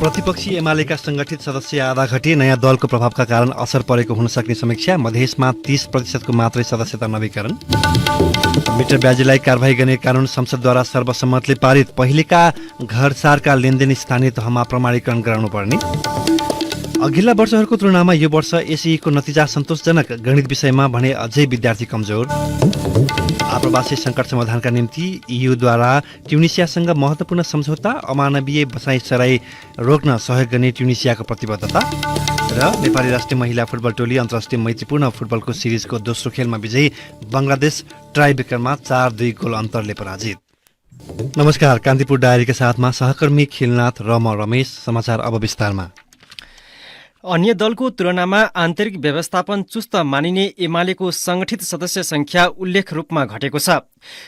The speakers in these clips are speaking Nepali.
प्रतिपक्षी एमालेका संगठित सदस्य आधा घटे, नयाँ दलको प्रभावका कारण असर परेको हुन सक्ने समीक्षा। मधेसमा 30% मात्रै सदस्यता नवीकरण। मिटर ब्याजीलाई कारबाही गर्ने कानून संसदद्वारा सर्वसम्मतले पारित। पहिलेका घरसारका लेनदेन स्थानीय तहमा प्रमाणीकरण गराउनुपर्ने। अघिल्ला वर्षहरूको तुलनामा यो वर्ष एसईको नतिजा सन्तोषजनक, गणित विषयमा भने अझै विद्यार्थी कमजोर। आप्रवासी सङ्कट समाधानका निम्ति इयूद्वारा ट्युनिसियासँग महत्त्वपूर्ण सम्झौता, अमानवीय बसाइसराई रोक्न सहयोग गर्ने ट्युनिसियाको प्रतिबद्धता। र नेपाली राष्ट्रिय महिला फुटबल टोली अन्तर्राष्ट्रिय मैत्रीपूर्ण फुटबलको सिरिजको दोस्रो खेलमा विजयी, बङ्गलादेश ट्राइब्रेकरमा 4-2 गोल अन्तरले पराजित। नमस्कार, कान्तिपुर डायरीका साथमा सहकर्मी खिलनाथ र म रमेश। समाचार अब विस्तारमा। अन्य दलको तुलनामा आन्तरिक व्यवस्थापन चुस्त मानिने एमालेको संगठित सदस्य संख्या उल्लेख रूपमा घटेको छ।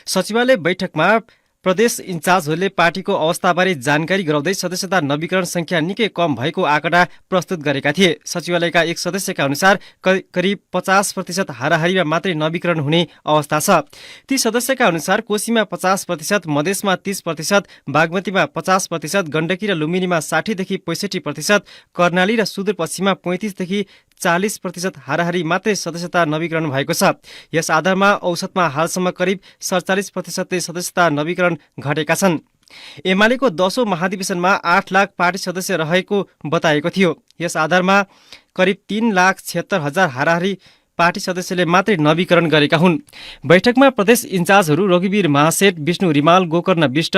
सचिवालय बैठकमा प्रदेश इन्चार्जहरूले पार्टीको अवस्थाबारे जानकारी गराउँदै सदस्यता नवीकरण संख्या निकै कम भएको आँकडा प्रस्तुत गरेका थिए। सचिवालयका एक सदस्यका अनुसार करिब 50% हाराहारीमा मात्रै नवीकरण हुने अवस्था छ। ती सदस्यका अनुसार कोशीमा 50%, मधेसमा 30%, बागमतीमा 50%, गण्डकी र लुम्बिनीमा 60देखि 65%, कर्णाली र सुदूरपश्चिममा 35देखि 40% हाराहारी मात्रै सदस्यता नवीकरण भएको छ। यस आधारमा औसतमा हालसम्म करिब 47% सदस्यता नवीकरण घटेका छन्। एमालेको 10औं महाधिवेशनमा 8 लाख पार्टी सदस्य रहेको बताएको थियो। यस आधारमा करिब 3,76,000 हाराहारी पार्टी सदस्यले मात्रै नवीकरण गरेका हुन्। बैठकमा प्रदेश इन्चार्जहरू रघुवीर महासेठ, विष्णु रिमाल, गोकर्ण विष्ट,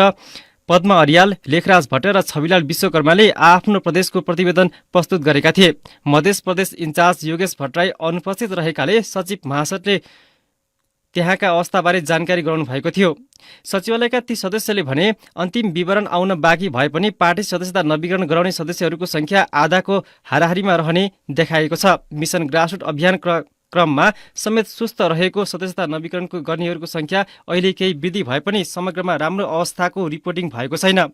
पद्मा अरियाल, लेखराज भट्ट र छविलाल विश्वकर्माले आफ्नो प्रदेशको प्रतिवेदन प्रस्तुत गरेका थिए। मधेस प्रदेश इन्चार्ज योगेश भट्टराई अनुपस्थित रहेकाले सचिव महासेठले त्यहाँका अवस्थाबारे जानकारी गराउनु भएको थियो। सचिवालयका ती सदस्यले भने अन्तिम विवरण आउन बाँकी भए पनि पार्टी सदस्यता नवीकरण गराउने सदस्यहरूको संख्या आधाको हाराहारीमा रहने देखाएको छ। मिसन ग्रासरुट अभियान क्रममा समेत सुस्त रहेको सदस्यता नवीकरणको गर्नेहरूको संख्या अहिले केही वृद्धि भए पनि समग्रमा राम्रो अवस्थाको रिपोर्टिङ भएको छैन।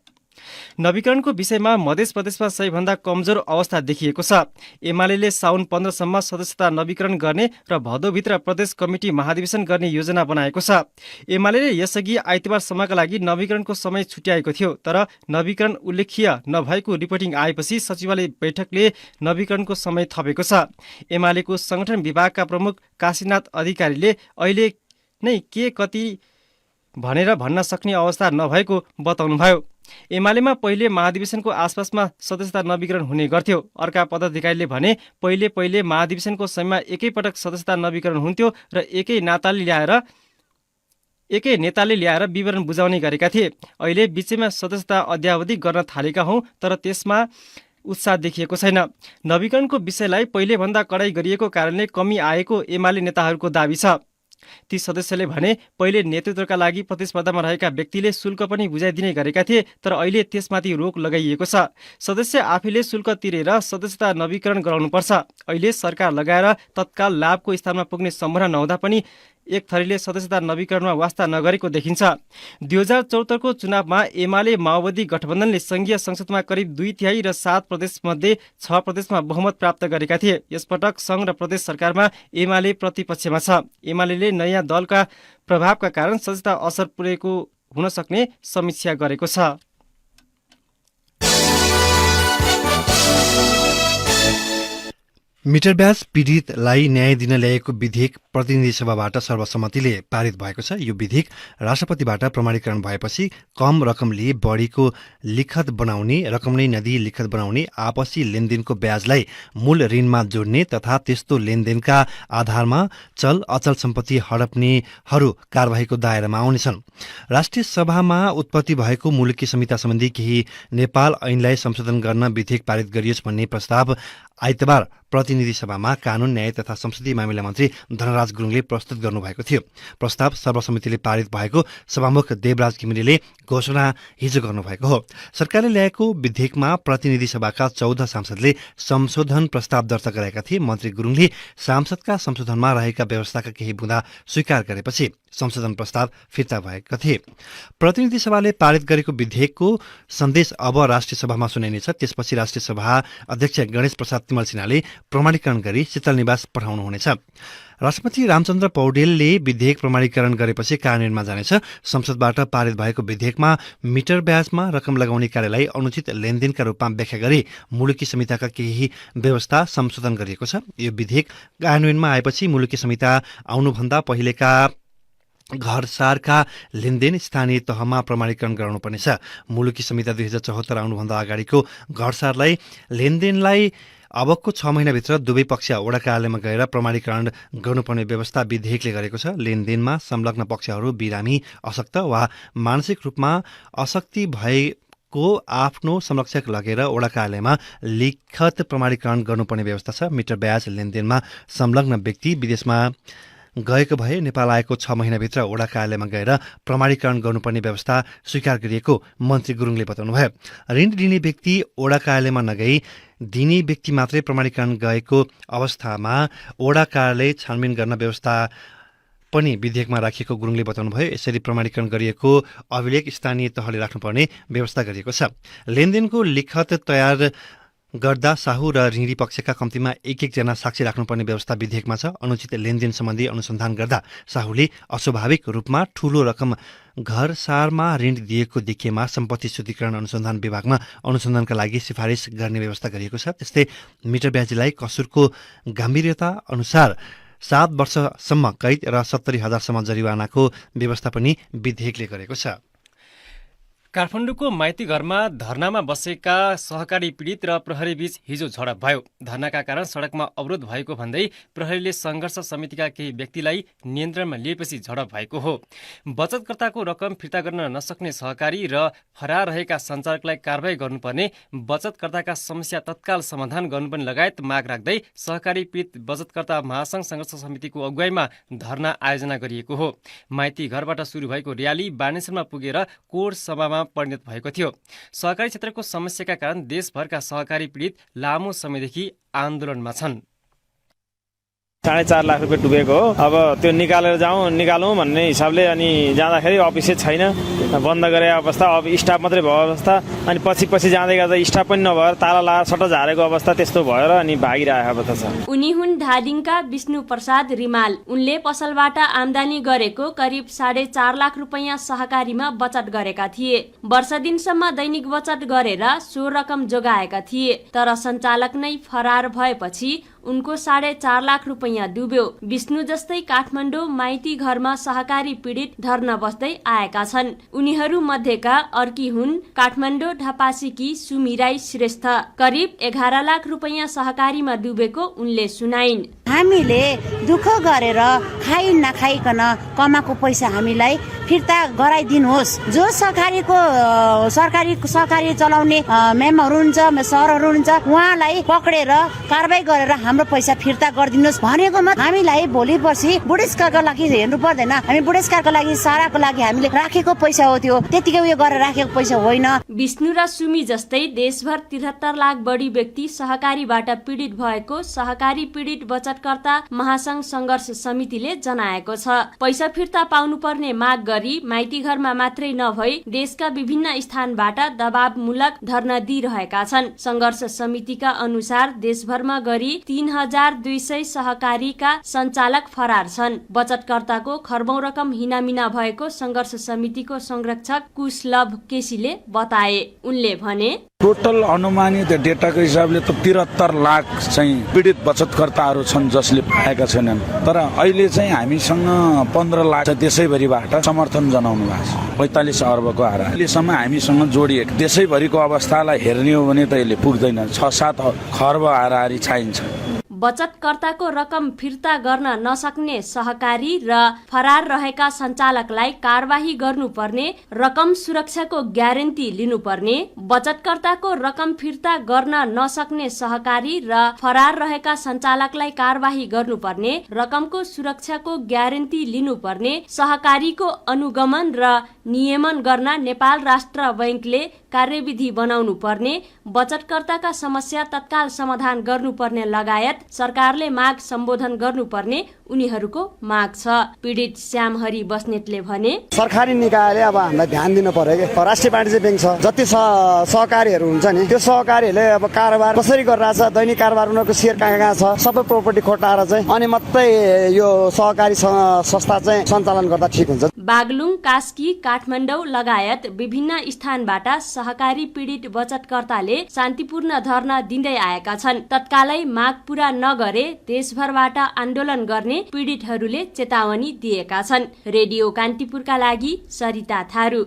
नवीकरणको विषयमा मध्य प्रदेशमा सबैभन्दा कमजोर अवस्था देखिएको छ। एमालेले साउन 15 सम्म सदस्यता नवीकरण गर्ने र भदौभित्र प्रदेश कमिटी महाधिवेशन गर्ने योजना बनाएको छ। एमालेले यसअघि आइतबारसम्मका लागि नवीकरणको समय छुट्याएको थियो, तर नवीकरण उल्लेख्य नभएको रिपोर्टिङ आएपछि सचिवालय बैठकले नवीकरणको समय थपेको छ। एमालेको संगठन विभागका प्रमुख काशीनाथ अधिकारीले अहिले नै के कति भनेर भन्न सक्ने अवस्था नभएको बताउनुभयो। एमालेमा पहिले महाधिवेशनको आसपासमा सदस्यता नवीकरण हुने गर्थ्यो। अर्का पदाधिकारीले भने पहिले महाधिवेशनको समयमा एकैपटक सदस्यता नवीकरण हुन्थ्यो र एकै नेताले ल्याएर विवरण बुझाउने गरेका थिए। अहिले बीचैमा सदस्यता अद्यावधि गर्न थालेका हौं, तर त्यसमा उत्साह देखिएको छैन। नवीकरणको विषयलाई पहिलेभन्दा कडाई गरिएको कारणले कमी आएको एमाले नेताहरूको दाबी छ। ती सदस्यले भने पहिले नेतृत्वका लागि प्रतिस्पर्धामा रहेका व्यक्तिले शुल्क पनि बुझाइदिने गरेका थिए, तर अहिले त्यसमाथि रोक लगाइएको छ। सदस्य आफैले शुल्क तिरेर सदस्यता नवीकरण गराउनुपर्छ। अहिले सरकार लगाएर तत्काल लाभको स्थानमा पुग्ने सम्भावना नहुँदा पनि एक थरीले सदस्यता नवीकरणमा वास्ता नगरेको देखिन्छ। 2074 को चुनावमा एमाले माओवादी गठबन्धनले संघीय संसदमा करिब 2/3 र 7 प्रदेशमध्ये 6 प्रदेशमा बहुमत प्राप्त गरेका थिए। यसपटक संघ र प्रदेश सरकारमा एमाले प्रतिपक्षमा छ। एमाले नयाँ दलका प्रभावका कारण सदस्यता असर पुर्याएको हुन सक्ने समीक्षा गरेको छ। मिटर ब्याज पीडितलाई न्याय दिन ल्याएको विधेयक प्रतिनिधि सभाबाट सर्वसम्मतिले पारित भएको छ। यो विधेयक राष्ट्रपतिबाट प्रमाणीकरण भएपछि कम रकमले बढीको लिखत बनाउने, रकम नै नदिई लिखत बनाउने, आपसी लेनदेनको ब्याजलाई मूल ऋणमा जोड्ने तथा त्यस्तो लेनदेनका आधारमा चल अचल सम्पत्ति हडप्नेहरू कारबाहीको दायरामा आउनेछन्। राष्ट्रिय सभामा उत्पत्ति भएको मुलुकी संहिता सम्बन्धी केही नेपाल ऐनलाई संशोधन गर्न विधेयक पारित गरियोस् भन्ने प्रस्ताव आइतबार प्रतिनिधि सभामा कानून, न्याय तथा संसदीय मामिला मन्त्री धनराज गुरुङले प्रस्तुत गर्नुभएको थियो। प्रस्ताव सर्वसम्मतिले पारित भएको सभामुख देवराज घिमिरेले घोषणा हिजो गर्नुभएको हो। सरकारले ल्याएको विधेयकमा प्रतिनिधि सभाका 14 सांसदले संशोधन प्रस्ताव दर्ता गरेका थिए। मन्त्री गुरुङले सांसदका संशोधनमा रहेका व्यवस्थाका केही बुँदा स्वीकार गरेपछि संशोधन प्रस्ताव फिर्ता भएका थिए। प्रतिनिधि सभाले पारित गरेको विधेयकको सन्देश अब राष्ट्रिय सभामा सुनाइनेछ। त्यसपछि राष्ट्रिय सभा अध्यक्ष गणेश प्रसाद तिमल सिन्हाले प्रमाणीकरण गरी शीतल निवास पठाउनुहुनेछ। राष्ट्रपति रामचन्द्र पौडेलले विधेयक प्रमाणीकरण गरेपछि कार्यान्वयनमा जानेछ। संसदबाट पारित भएको विधेयकमा मिटर ब्याजमा रकम लगाउने कार्यलाई अनुचित लेनदेनका रूपमा व्याख्या गरी मुलुकी संहिताका केही व्यवस्था संशोधन गरिएको छ। यो विधेयक कार्यान्वयनमा आएपछि मुलुकी संहिता आउनुभन्दा पहिलेका घरसारका लेनदेन स्थानीय तहमा प्रमाणीकरण गराउनुपर्नेछ। मुलुकी संहिता 2074 आउनुभन्दा अगाडिको घरसारलाई लेनदेनलाई अबको 6 महिनाभित्र दुवै पक्ष वडा कार्यालयमा गएर प्रमाणीकरण गर्नुपर्ने व्यवस्था विधेयकले गरेको छ। लेनदेनमा संलग्न पक्षहरू बिरामी, अशक्त वा मानसिक रूपमा अशक्ति भएको आफ्नो संरक्षक लगेर वडा कार्यालयमा लिखित प्रमाणीकरण गर्नुपर्ने व्यवस्था छ। मिटर ब्याज लेनदेनमा संलग्न व्यक्ति विदेशमा गएको भए नेपाल आएको 6 महिनाभित्र वडा कार्यालयमा गएर प्रमाणीकरण गर्नुपर्ने व्यवस्था स्वीकार गरिएको मन्त्री गुरुङले बताउनुभयो। ऋण दिने व्यक्ति वडा कार्यालयमा नगई दिने व्यक्ति मात्रै प्रमाणीकरण गएको अवस्थामा वडा कार्यालय छानबिन गर्न व्यवस्था पनि विधेयकमा राखिएको गुरुङले बताउनुभयो। यसरी प्रमाणीकरण गरिएको अभिलेख स्थानीय तहले राख्नुपर्ने व्यवस्था गरिएको छ। लेनदेनको लिखत तयार गर्दा साहु र ऋणी पक्षका कम्तीमा एक जना साक्षी राख्नुपर्ने व्यवस्था विधेयकमा छ। अनुचित लेनदेन सम्बन्धी अनुसन्धान गर्दा साहुले अस्वाभाविक रूपमा ठूलो रकम घरसारमा ऋण दिएको देखिएमा सम्पत्ति शुद्धिकरण अनुसन्धान विभागमा अनुसन्धानका लागि सिफारिस गर्ने व्यवस्था गरिएको छ। त्यस्तै मिटर ब्याजीलाई कसुरको गम्भीरता अनुसार 7 वर्षसम्म कैद र 70,000सम्म जरिवानाको व्यवस्था पनि विधेयकले गरेको छ। काठमाडौँको माइती घरमा धरनामा बसेका सहकारी पीडित र प्रहरीबीच हिजो झडप भयो। धरनाका कारण सडकमा अवरोध भएको भन्दै प्रहरीले सङ्घर्ष समितिका केही व्यक्तिलाई नियन्त्रणमा लिएपछि झडप भएको हो। बचतकर्ताको रकम फिर्ता गर्न नसक्ने सहकारी र फरार रहेका सञ्चालकलाई कारबाही गर्नुपर्ने, बचतकर्ताका समस्या तत्काल समाधान गर्नुपर्ने लगायत माग राख्दै सहकारी पीडित बचतकर्ता महासङ्घ सङ्घर्ष समितिको अगुवाईमा धरना आयोजना गरिएको हो। माइती घरबाट सुरु भएको र्याली बानेश्वरमा पुगेर कोर सभामा परिणत भएको थियो। सहकारी क्षेत्रको समस्याका कारण देशभरका सहकारी पीडित लामो समयदेखि आन्दोलनमा छन्। 4.5 लाख रुपियाँ डुबेको हो। अब त्यो निकालौँ भन्ने हिसाबले अनि जाँदाखेरि अफिसै छैन, बन्द गरे अवस्था, अब स्टाफ मात्रै भयो अवस्था। अनि पछि जाँदै गर्दा स्टाफ पनि नभएर ताला लाएर सट्ट झारेको अवस्था त्यस्तो भएर अनि भागिरहेको अवस्था छ। उनी हुन् धादिङका विष्णु प्रसाद रिमाल। उनले पसलबाट आम्दानी गरेको करिब 4.5 लाख रुपियाँ सहकारीमा बचत गरेका थिए। वर्ष दिनसम्म दैनिक बचत गरेर सो रकम जोगाएका थिए, तर सञ्चालक नै फरार भएपछि उनको 4.5 लाख रुपियाँ डुब्यो। विष्णु जस्तै काठमाडौँ माइती घरमा सहकारी पीडित धर्ना बस्दै आएका छन्। उनीहरू मध्येका अर्की हुन् काठमाडौँ ढपासीकी सुमिराई श्रेष्ठ। करिब 11 लाख रुपियाँ सहकारीमा डुबेको उनले सुनाइन्। हामीले दुःख गरेर खाइ नखाइकन कमाएको पैसा हामीलाई फिर्ता गराइदिनुहोस्। जो सरकारी चलाउने मेमहरू हुन्छ, सरहरू हुन्छ, उहाँलाई पक्रेर कारबाही गरेर हाम्रो पैसा फिर्ता गरिदिनुहोस् भनेकोमा हामीलाई भोलि पर्सि बुढेसकालको लागि हेर्नु पर्दैन। हामी बुढेसकालको लागि साराको लागि हामीले राखेको पैसा हो, त्यो त्यतिकै उयो गरेर राखेको पैसा होइन। विष्णु र सुमी जस्तै देशभर 73 लाख बढी व्यक्ति सहकारीबाट पीडित भएको सहकारी पीडित बचतकर्ता महासङ्घ सङ्घर्ष समितिले जनाएको छ। पैसा फिर्ता पाउनुपर्ने माग गरी माइती घरमा मात्रै नभई देशका विभिन्न स्थानबाट दबावमूलक धरना दिइरहेका छन्। सङ्घर्ष समितिका अनुसार देशभरमा गरी 3,200 सहकारीका सञ्चालक फरार छन्। बचतकर्ताको खर्बौं रकम हिनामिना भएको सङ्घर्ष समितिको संरक्षक कुशलभ केसीले बताए। उनले भने टोटल अनुमानित डेटाको हिसाबले त 73 लाख चाहिँ पीडित बचतकर्ताहरू छन् जसले पाएका छैनन्। तर अहिले चाहिँ हामीसँग 15 लाख देशैभरिबाट समर्थन जनाउनु भएको छ। 45 अर्बको हारा अहिलेसम्म हामीसँग जोडिएको। देशैभरिको अवस्थालाई हेर्ने हो भने त यसले पुग्दैन। 6-7 खर्ब हाराहारी चाहिन्छ। बचतकर्ताको रकम फिर्ता गर्न नसक्ने सहकारी र फरार रहेका सञ्चालकलाई कारबाही गर्नुपर्ने, रकम सुरक्षाको ग्यारेन्टी लिनुपर्ने, बचतकर्ताको रकम फिर्ता गर्न नसक्ने सहकारी र फरार रहेका सञ्चालकलाई कारबाही गर्नुपर्ने, रकमको सुरक्षाको ग्यारेन्टी लिनुपर्ने, सहकारीको अनुगमन र नियमन गर्न नेपाल राष्ट्र बैंकले कार्यविधि बनाउनु पर्ने, बचतकर्ताका समस्या तत्काल समाधान गर्नुपर्ने लगायत सरकारले माग सम्बोधन गर्नुपर्ने उनीहरूको माग छ। पीडित श्यामहरि बस्नेतले भने, सरकारी निकायले अब हामीलाई ध्यान दिनु पर्यो कि राष्ट्रिय वाणिज्य ब्याङ्क छ, जति सहकारीहरू हुन्छ नि त्यो सहकारीहरूले अब कारोबार कसरी गरिरहेछ, दैनिक कारोबार उनीहरूको सेयर कहाँ छ, सबै प्रोपर्टी खोटाएर चाहिँ अनि मात्रै यो सहकारी संस्था चाहिँ सञ्चालन गर्दा ठिक हुन्छ। बागलुङ, कास्की, काठमाडौँ लगायत विभिन्न स्थानबाट सहकारी पीडित बचतकर्ताले शान्तिपूर्ण धरना दिँदै आएका छन्। तत्कालै माग पूरा नगरे देशभरबाट आन्दोलन गर्ने पीडितहरूले चेतावनी दिएका छन्। रेडियो कान्तिपुरका लागि सरिता थारू।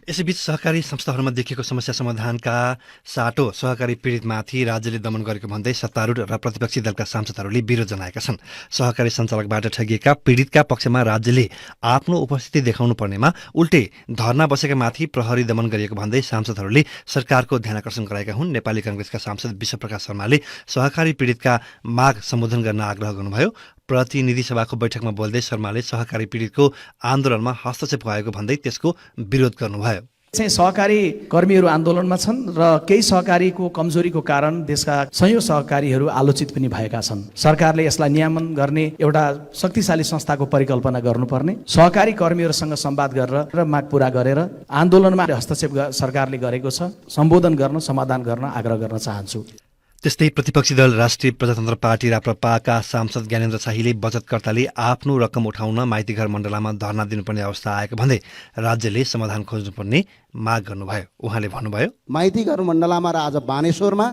यसैबीच सहकारी संस्थाहरूमा देखिएको समस्या समाधानका साटो सहकारी पीडितमाथि राज्यले दमन गरेको भन्दै सत्तारूढ र प्रतिपक्षी दलका सांसदहरूले विरोध जनाएका छन्। सहकारी सञ्चालकबाट ठगिएका पीडितका पक्षमा राज्यले आफ्नो उपस्थिति देखाउनु पर्नेमा उल्टे धरना बसेका माथि प्रहरी दमन गरिएको भन्दै सांसदहरूले सरकारको ध्यानकर्षण गराएका हुन्। नेपाली कांग्रेसका सांसद विश्वप्रकाश शर्माले सहकारी पीडितका माग सम्बोधन गर्न आग्रह गर्नुभयो। प्रतिनिधि सभाको बैठकमा बोल्दै शर्माले सहकारी पीडितको आन्दोलनमा हस्तक्षेप भएको भन्दै त्यसको विरोध गर्नुभयो। सहकारी कर्मीहरू आन्दोलनमा छन् र केही सहकारीको कमजोरीको कारण देशका सयौं सहकारीहरू आलोचित पनि भएका छन्। सरकारले यसलाई नियमन गर्ने एउटा शक्तिशाली संस्थाको परिकल्पना गर्नुपर्ने, सहकारी कर्मीहरूसँग संवाद गरेर र माग पूरा गरेर आन्दोलनमा हस्तक्षेप सरकारले गरेको छ सम्बोधन गर्न, समाधान गर्न आग्रह गर्न चाहन्छु। त्यस्तै प्रतिपक्षी दल राष्ट्रिय प्रजातन्त्र पार्टी राप्रपाका सांसद ज्ञानेन्द्र शाहीले बचतकर्ताले आफ्नो रकम उठाउन माइतीघर मण्डलामा धरना दिनुपर्ने अवस्था आएको भन्दै राज्यले समाधान खोज्नुपर्ने माग गर्नुभयो। उहाँले भन्नुभयो, माइतीघर मण्डलामा र आज बानेश्वरमा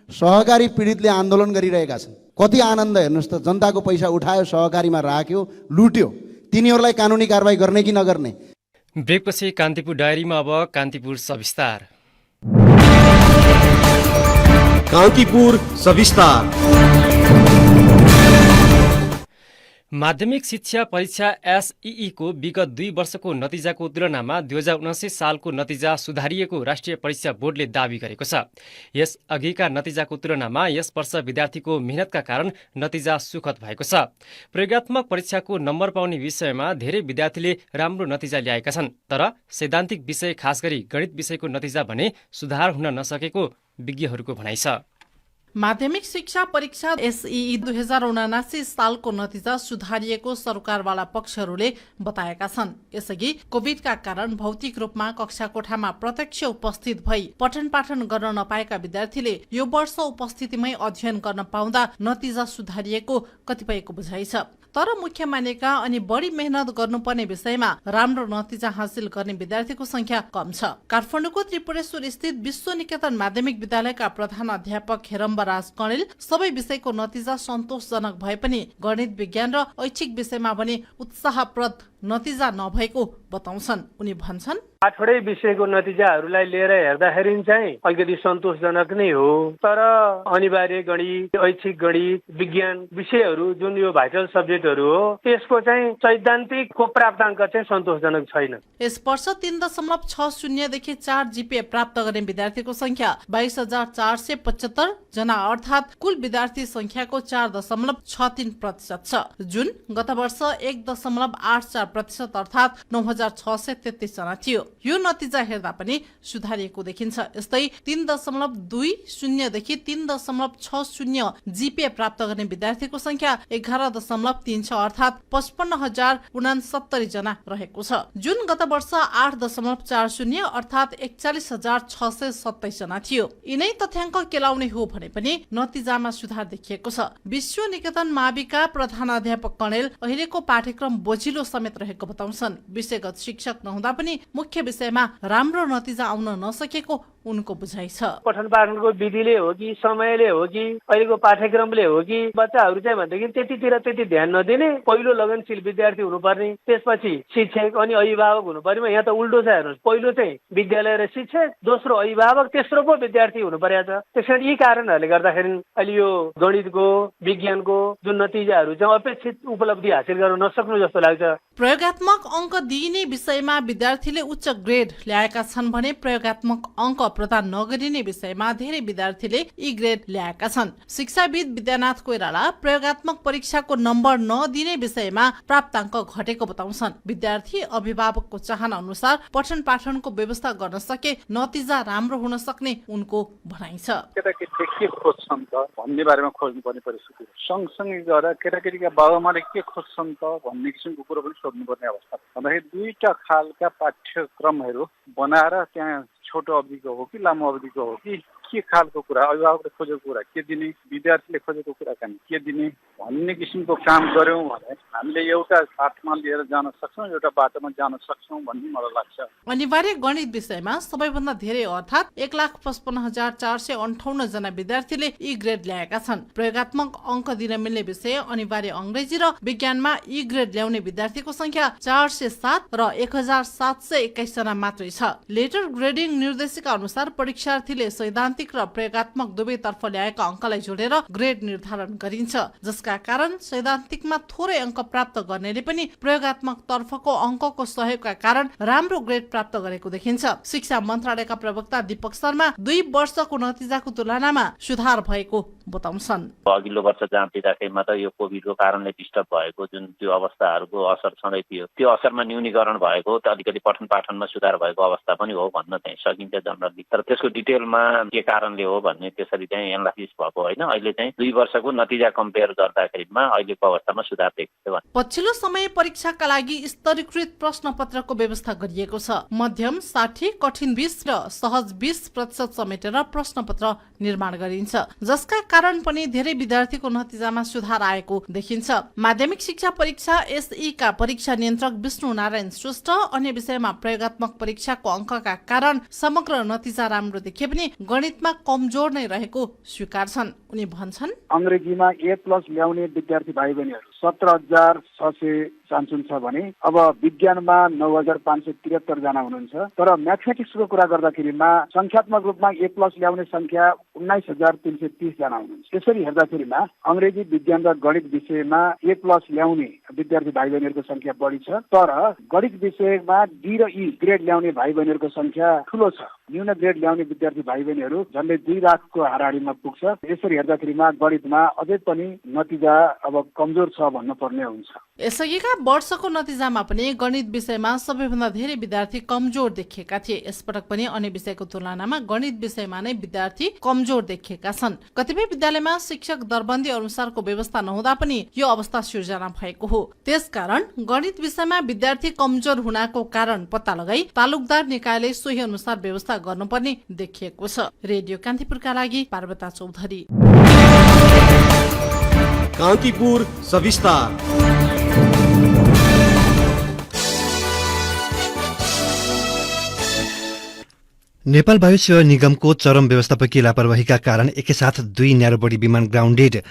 सहकारी पीडितले आन्दोलन गरिरहेका छन्। कति आनन्द हेर्नुहोस् त, जनताको पैसा उठायो, सहकारीमा राख्यो, लुट्यो। तिनीहरूलाई कानुनी कारबाही गर्ने कि नगर्ने। ब्रेकपछि कान्तिपुर डायरीमा अब कान्तिपुर सविस्तार। कान्तिपुर सविस्तार। माध्यमिक शिक्षा परीक्षा एसईई को विगत 2 वर्षको नतिजाको तुलनामा 2079 सालको नतिजा सुधारिएको राष्ट्रिय परीक्षा बोर्डले दावी गरेको छ। यस अघिका नतिजाको तुलनामा यस वर्ष विद्यार्थीको मेहनतका कारण नतिजा सुखद भएको छ। प्रयोगात्मक परीक्षाको नम्बर पाउने विषयमा धेरै विद्यार्थीले राम्रो नतिजा ल्याएका छन्, तर सैद्धान्तिक विषय खास गरी गणित विषयको नतिजा भने सुधार हुन नसकेको विज्ञहरूको भनाइ छ। माध्यमिक शिक्षा परीक्षा एसईई 2079 सालको नतिजा सुधारिएको सरकारवाला पक्षहरूले बताएका छन्। यसअघि कोभिडका कारण भौतिक रूपमा कक्षा कोठामा प्रत्यक्ष उपस्थित भई पठन पाठन गर्न नपाएका विद्यार्थीले यो वर्ष उपस्थितिमै अध्ययन गर्न पाउँदा नतिजा सुधारिएको कतिपयको बुझाइ छ। तर मुख्य मानेका अनि बढी मेहनत गर्नुपर्ने विषयमा राम्रो नतिजा हासिल गर्ने विद्यार्थीको संख्या कम छ। काठमाडौँको त्रिपुरेश्वर स्थित विश्व निकेतन माध्यमिक विद्यालयका प्रधान अध्यापक हेरम्बराज कणेल सबै विषयको नतिजा सन्तोषजनक भए पनि गणित, विज्ञान र ऐच्छिक विषयमा भने उत्साहप्रद नतिजा नभएको बताउँछन्। उनी भन्छन्, 8वटै विषयको नतिजाहरूलाई लिएर हेर्दाखेरि चाहिँ अलिकति सन्तोषजनक नै हो, तर अनिवार्य गणित, ऐच्छिक गणित, विज्ञान विषयहरू जुन यो भाइटल सब्जेक्टहरू हो त्यसको चाहिँ सैद्धान्तिकको प्राप्ताङ्क चाहिँ सन्तोषजनक छैन। यस वर्ष 3.60 देखि 4 जीपीए प्राप्त गर्ने विद्यार्थीको संख्या 22,475 जना अर्थात् कुल विद्यार्थी संख्याको 4.63% छ, जुन गत वर्ष 1.84% अर्थात् 9,633 जना थियो। यो नतिजा हेर्दा पनि सुधारिएको देखिन्छ। यस्तै 3.20 देखि 3.60 जीपीए प्राप्त गर्ने विद्यार्थीको संख्या 11.36 अर्थात् 55,069 जना रहेको छ, जुन गत वर्ष 8.40 अर्थात् 41,627 जना थियो। यिनै तथ्याङ्क केलाउने हो भने पनि नतिजामा सुधार देखिएको छ। विश्व निकेतन माविका प्रधानाध्यापक कणेल अहिलेको पाठ्यक्रम बोझिलो समेत रहेको बताउँछन्। विषयगत शिक्षक नहुँदा पनि मुख्य विषयमा राम्रो नतिजा आउन नसकेको उनको बुझाइ छ। पठन पाठनको विधिले हो कि समयले हो कि अहिलेको पाठ्यक्रमले हो कि बच्चाहरू चाहिँ भनेदेखि त्यतितिर त्यति ध्यान नदिने, पहिलो लगनशील विद्यार्थी हुनुपर्ने, त्यसपछि शिक्षक अनि अभिभावक हुनुपर्ने। यहाँ त उल्टो छ हेर्नुहोस्, पहिलो चाहिँ विद्यालय र शिक्षक, दोस्रो अभिभावक, तेस्रो पो विद्यार्थी हुनु परेको छ। त्यसकारण यी कारणहरूले गर्दाखेरि अहिले यो गणितको, विज्ञानको जुन नतिजाहरू चाहिँ अपेक्षित उपलब्धि हासिल गर्न नसक्नु जस्तो लाग्छ। प्रयोगात्मक अङ्क दिइने विषयमा विद्यार्थीले उच्च ग्रेड ल्याएका छन् भने प्रयोगात्मक अङ्क प्रदान नगरिने विषयमा धेरै विद्यार्थीले ई ग्रेड ल्याएका छन्। शिक्षाविद विद्यानाथ कोइराला प्रयोगात्मक परीक्षाको नम्बर नदिने विषयमा प्राप्ताङ्क घटेको बताउँछन्। विद्यार्थी अभिभावकको चाहना अनुसार पठन पाठनको व्यवस्था गर्न सके नतिजा राम्रो हुन सक्ने उनको भनाइ छ। केटाकेटीले के खोज्छन् त भन्ने बारेमा खोज्नुपर्ने परिस्थिति, सँगसँगै गएर केटाकेटीका बाबुआमाले के खोज्छन् त भन्ने किसिमको कुरो पनि सोध्नुपर्ने अवस्था भन्दाखेरि दुईटा खालका पाठ्यक्रमहरू बनाएर त्यहाँ छोटो अवधिको हो कि लामो अवधिको हो कि के खालको कुरा, अभिभावकले खोजेको कुरा के दिने, विद्यार्थीले खोजेको कुरा के दिने भन्ने किसिमको काम गर्यौँ भने हामीले एउटा पाठमा लिएर जान सक्छौँ, एउटा बाटोमा जान सक्छौँ भन्ने मलाई लाग्छ। अनिवार्य गणित विषयमा सबैभन्दा धेरै अर्थात् 1,55,458 जना विद्यार्थीले ई ग्रेड ल्याएका छन्। प्रयोगात्मक अङ्क दिन मिल्ने विषय अनिवार्य अङ्ग्रेजी र विज्ञानमा ई ग्रेड ल्याउने विद्यार्थीको संख्या 407 र 1,721 जना मात्रै छ। लेटर ग्रेडिङ निर्देशिका अनुसार परीक्षार्थीले सैद्धान्तिक र प्रयोगात्मक दुवैतर्फ ल्याएका अङ्कलाई जोडेर ग्रेड निर्धारण गरिन्छ, जसका कारण सैद्धान्तिकमा थोरै अङ्क प्राप्त गर्नेले पनि प्रयोगात्मक तर्फको अङ्कको सहयोगका कारण राम्रो ग्रेड प्राप्त गरेको देखिन्छ। शिक्षा मन्त्रालयका प्रवक्ता दीपक शर्मा 2 वर्षको नतिजाको तुलनामा सुधार भएको बताउँछन्। अघिल्लो वर्ष जाँच दिँदाखेरिमा त यो कोभिडको कारणले डिस्टर्ब भएको जुन त्यो अवस्थाहरूको असर छँदै थियो, त्यो असरमा न्यूनीकरण भएको त अलिकति पठन पाठनमा सुधार भएको अवस्था पनि हो भन्न चाहिँ सकिन्छ जनरली। तर त्यसको डिटेलमा के कारणले हो भन्ने त्यसरी चाहिँ एनालाइसिस भएको होइन। अहिले चाहिँ 2 वर्षको नतिजा कम्पेयर गर्दाखेरिमा अहिलेको अवस्थामा सुधार देखिन्छ। पछिल्लो समय परीक्षाका लागि स्तरीकृत प्रश्नपत्रको व्यवस्था गरिएको छ। मध्यम 60, कठिन 20 र सहज 20% समेटेर प्रश्नपत्र निर्माण गरिन्छ, जसका कारण पनि धेरै विद्यार्थीको नतिजामा सुधार आएको देखिन्छ। माध्यमिक शिक्षा परीक्षा एसई का परीक्षा नियन्त्रक विष्णु नारायण श्रेष्ठ अन्य विषयमा प्रयोगात्मक परीक्षाको अङ्कका कारण समग्र नतिजा राम्रो देखिए पनि गणितमा कमजोर नै रहेको स्वीकार्छन्। उनी भन्छन्, अङ्ग्रेजीमा A+ ल्याउने विद्यार्थी भाइ बहिनीहरू 17,600 छ भने अब विज्ञानमा 9,573 जना हुनुहुन्छ। तर म्याथमेटिक्सको कुरा गर्दाखेरिमा संख्यात्मक रूपमा A+ ल्याउने संख्या 19,330 जना हुनुहुन्छ। त्यसरी हेर्दाखेरिमा अङ्ग्रेजी, विज्ञान र गणित विषयमा A+ ल्याउने विद्यार्थी भाइ बहिनीहरूको संख्या बढी छ। तर गणित विषयमा D र E ग्रेड ल्याउने भाइ बहिनीहरूको संख्या ठुलो छ। न्यून ग्रेड ल्याउने विद्यार्थी भाइ बहिनीहरू झन्डै 2 लाखको हाराहारीमा पुग्छ। यसरी हेर्दाखेरिमा गणितमा अझै पनि नतिजा अब कमजोर छ भन्नुपर्ने हुन्छ। यसअघिका वर्षको नतिजामा पनि गणित विषयमा सबैभन्दा धेरै विद्यार्थी कमजोर देखिएका थिए। यसपटक पनि अन्य विषयको तुलनामा गणित विषयमा नै विद्यार्थी कमजोर देखिएका छन्। कतिपय विद्यालयमा शिक्षक दरबन्दी अनुसारको व्यवस्था नहुँदा पनि यो अवस्था सिर्जना भएको हो। त्यसकारण गणित विषयमा विद्यार्थी कमजोर हुनको कारण पत्ता लगाई तालुकदार निकायले सोही अनुसार व्यवस्था गर्नुपर्ने देखिएको छ। रेडियो कान्तिपुरका लागि पार्वता चौधरी। कान्तिपुर सविस्तार। नेपाल वायु सेवा निगमको चरम व्यवस्थापकीय लापरवाहीका कारण एकैसाथ 2 न्यारो बडी विमान ग्राउन्डेड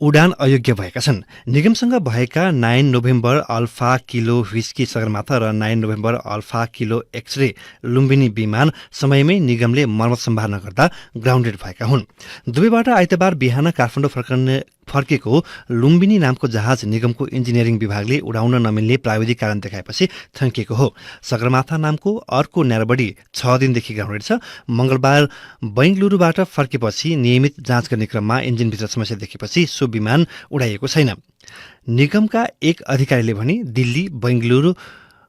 उडान अयोग्य भएका छन्। निगमसँग भएका 9 November alpha kilo whiskey Sagarmatha र 9 November alpha kilo X-ray Lumbini विमान समयमै निगमले मर्मत सम्भार नगर्दा ग्राउन्डेड भएका हुन्। दुवैबाट आइतबार बिहान काठमाडौँ फर्केको लुम्बिनी नामको जहाज निगमको इन्जिनियरिङ विभागले उडाउन नमिल्ने प्राविधिक कारण देखाएपछि थन्किएको हो। सगरमाथा नामको अर्को न्यारोबडी 6 दिनदेखि ग्राउन्डेड छ। मंगलबार बेंगलुरुबाट फर्केपछि नियमित जाँच गर्ने क्रममा इन्जिनभित्र समस्या देखेपछि सो विमान उडाइएको छैन। निगमका एक अधिकारीले भने दिल्ली, बेंगलुरु,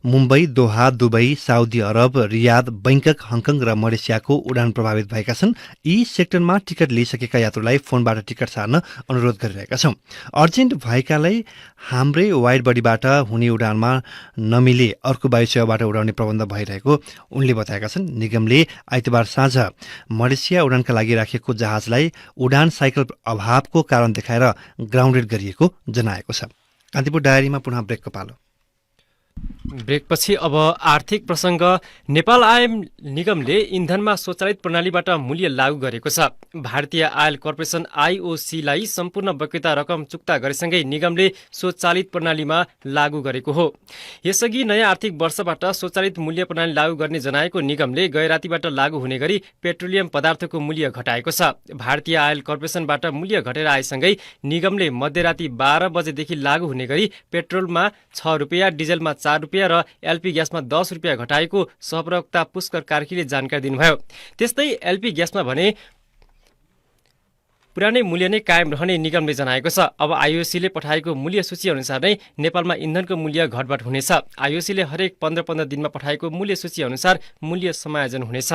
मुम्बई, दोहा, दुबई, साउदी अरब, रियाद, बैंकक, हङकङ र मलेसियाको उडान प्रभावित भएका छन्। यी सेक्टरमा टिकट लिइसकेका यात्रुलाई फोनबाट टिकट सार्न अनुरोध गरिरहेका छौं। अर्जेन्ट भएकालाई हाम्रै वाइड बडीबाट हुने उडानमा नमिले अर्को वायु सेवाबाट उडाउने प्रबन्ध भइरहेको उनले बताएका छन्। निगमले आइतबार साँझ मलेसिया उडानका लागि राखेको जहाजलाई उडान साइकल अभावको कारण देखाएर ग्राउन्डेड गरिएको जनाएको छ। कान्तिपुर डायरीमा पुनः ब्रेकको पालो। ब्रेकपछि अब आर्थिक प्रसङ्ग। नेपाल आयल निगमले इन्धनमा स्वचालित प्रणालीबाट मूल्य लागू गरेको छ। भारतीय आयल कर्पोरेसन आईओसीलाई सम्पूर्ण वैक्यता रकम चुक्ता गरेसँगै निगमले स्वचालित प्रणालीमा लागू गरेको हो। यसअघि नयाँ आर्थिक वर्षबाट स्वचालित मूल्य प्रणाली लागू गर्ने जनाएको निगमले गैरातीबाट लागू हुने गरी पेट्रोलियम पदार्थको मूल्य घटाएको छ। भारतीय आयल कर्पोरेसनबाट मूल्य घटेर आएसँगै निगमले मध्यराती 12 बजेदेखि लागू हुने गरी पेट्रोलमा 6 रुपियाँ, डिजलमा 4 रुपियाँ र एलपी ग्यासमा 10 रुपियाँ घटाएको सहप्रवक्ता पुष्कर कार्कीले जानकारी दिनुभयो। त्यस्तै एलपी ग्यासमा भने पुरानै मूल्य नै कायम रहने निगमले जनाएको छ। अब आइओसीले पठाएको मूल्य सूची अनुसार नै नेपालमा इन्धनको मूल्य घटबढ हुनेछ। आइओसीले हरेक 15 दिनमा पठाएको मूल्य सूची अनुसार मूल्य समायोजन हुनेछ।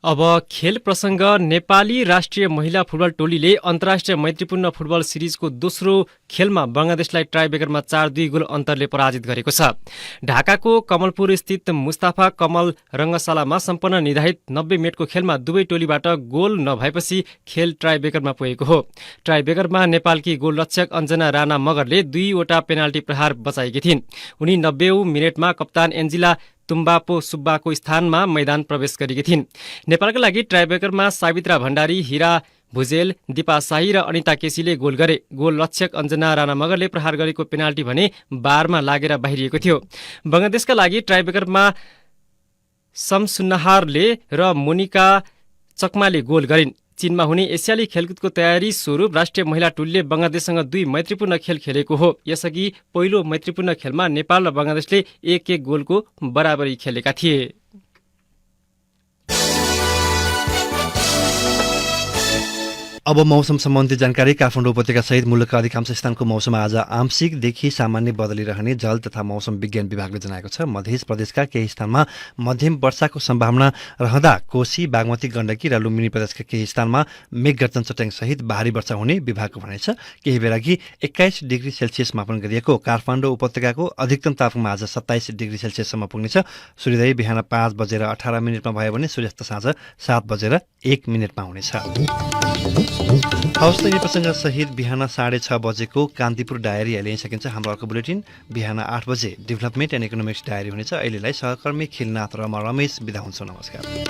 अब खेल प्रसङ्ग। नेपाली राष्ट्रिय महिला फुटबल टोलीले अन्तर्राष्ट्रिय मैत्रीपूर्ण फुटबल सिरिजको दोस्रो खेलमा बङ्गलादेशलाई टाइब्रेकरमा 4-2 गोल अन्तरले पराजित गरेको छ। ढाकाको कमलपुर स्थित मुस्ताफा कमल रङ्गशालामा सम्पन्न निर्धारित 90 मिनटको खेलमा दुवै टोलीबाट गोल नभएपछि खेल टाइब्रेकरमा पुगेको हो। टाइब्रेकरमा नेपालकी गोलरक्षक अञ्जना राणा मगरले 2वटा पेनाल्टी प्रहार बचाएकी थिइन्। उनी 90औं मिनेटमा कप्तान एन्जिला तुम्बापो सुब्बाको स्थानमा मैदान प्रवेश गरेकी थिइन्। नेपालका लागि टाइब्रेकरमा सावित्रा भण्डारी, हिरा भुजेल, दिपा शाही र अनिता केसीले गोल गरे। गोल रक्षक अञ्जना राणा मगरले प्रहार गरेको पेनाल्टी भने बारमा लागेर बाहिरिएको थियो। बङ्गलादेशका लागि टाइब्रेकरमा शमसुन्नाहारले र मोनिका चकमाले गोल गरिन्। चीनमा हुने एसियाली खेलकुदको तयारी स्वरूप राष्ट्रिय महिला टोलीले बङ्गलादेशसँग 2 मैत्रीपूर्ण खेल खेलेको हो। यसअघि पहिलो मैत्रीपूर्ण खेलमा नेपाल र बङ्गलादेशले 1-1 गोलको बराबरी खेलेका थिए। अब मौसम सम्बन्धी जानकारी। काठमाडौँ उपत्यका सहित मुलुकका अधिकांश स्थानको मौसम आज आंशिकदेखि सामान्य बदली रहने जल तथा मौसम विज्ञान विभागले जनाएको छ। मध्य प्रदेशका केही स्थानमा मध्यम वर्षाको सम्भावना रहँदा कोशी, बागमती, गण्डकी र लुम्बिनी प्रदेशका केही स्थानमा मेघगर्जन चट्याङ सहित भारी वर्षा हुने विभागको भनाइ छ। केही बेर अघि 21 डिग्री सेल्सियस मापन गरिएको काठमाडौँ उपत्यकाको अधिकतम तापक्रम आज 27 डिग्री सेल्सियससम्म पुग्नेछ। सूर्योदय बिहान 5:18 भयो भने सूर्यास्त साँझ 7:01 हुनेछ। हवस् त यी प्रसङ्ग सहित बिहान 6:30 बजेको कान्तिपुर डायरी ल्याइ सकिन्छ। हाम्रो अर्को बुलेटिन बिहान 8 बजे डेभलपमेन्ट एन्ड इकोनोमिक्स डायरी हुनेछ। अहिलेलाई सहकर्मी खिलनाथ र म रमेश बिदा हुन्छौँ। नमस्कार।